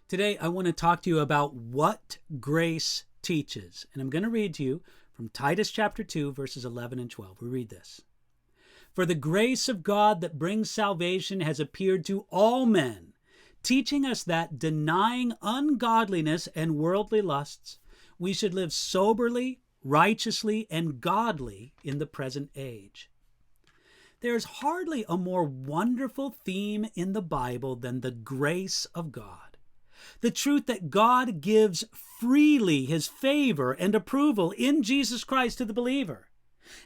Today, I want to talk to you about what grace teaches. And I'm going to read to you from Titus chapter 2, verses 11 and 12. We read this. For the grace of God that brings salvation has appeared to all men, teaching us that, denying ungodliness and worldly lusts, we should live soberly, righteously, and godly in the present age. There's hardly a more wonderful theme in the Bible than the grace of God. The truth that God gives freely his favor and approval in Jesus Christ to the believer.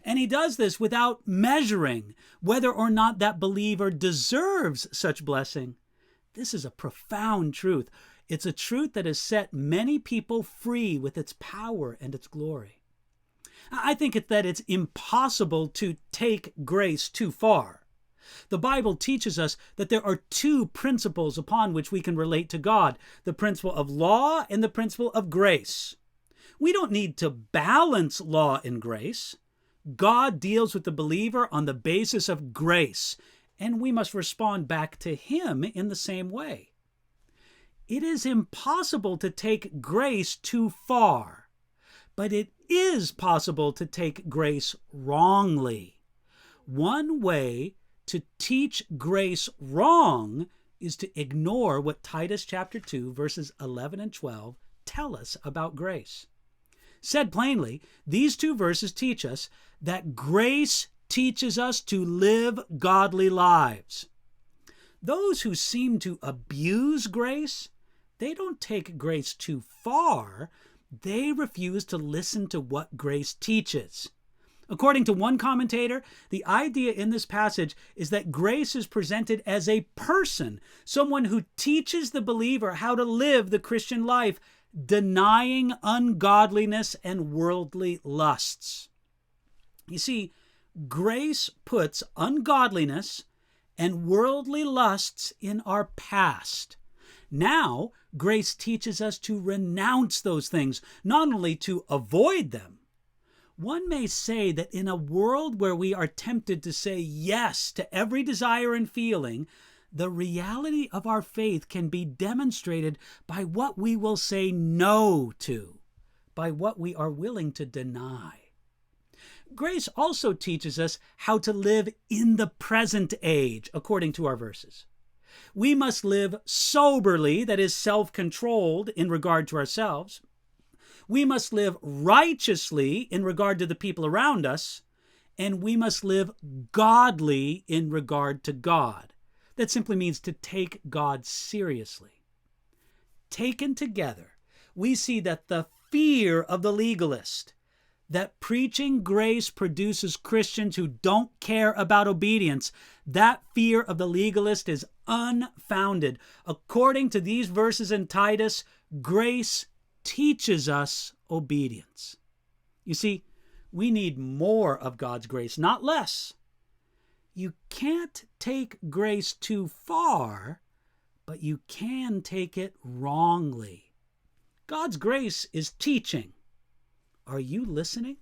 And he does this without measuring whether or not that believer deserves such blessing. This is a profound truth. It's a truth that has set many people free with its power and its glory. I think that it's impossible to take grace too far. The Bible teaches us that there are two principles upon which we can relate to God, the principle of law and the principle of grace. We don't need to balance law and grace. God deals with the believer on the basis of grace, and we must respond back to him in the same way. It is impossible to take grace too far, but it is possible to take grace wrongly. One way to teach grace wrong is to ignore what Titus chapter 2, verses 11 and 12 tell us about grace. Said plainly, these two verses teach us that grace teaches us to live godly lives. Those who seem to abuse grace, they don't take grace too far. They refuse to listen to what grace teaches. According to one commentator, the idea in this passage is that grace is presented as a person, someone who teaches the believer how to live the Christian life, denying ungodliness and worldly lusts. You see, grace puts ungodliness and worldly lusts in our past. Now, grace teaches us to renounce those things, not only to avoid them. One may say that in a world where we are tempted to say yes to every desire and feeling, the reality of our faith can be demonstrated by what we will say no to, by what we are willing to deny. Grace also teaches us how to live in the present age, according to our verses. We must live soberly, that is, self-controlled in regard to ourselves. We must live righteously in regard to the people around us, and we must live godly in regard to God. That simply means to take God seriously. Taken together, we see that the fear of the legalist, that preaching grace produces Christians who don't care about obedience, that fear of the legalist is unfounded. According to these verses in Titus, grace teaches us obedience. You see, we need more of God's grace, not less. You can't take grace too far, but you can take it wrongly. God's grace is teaching. Are you listening?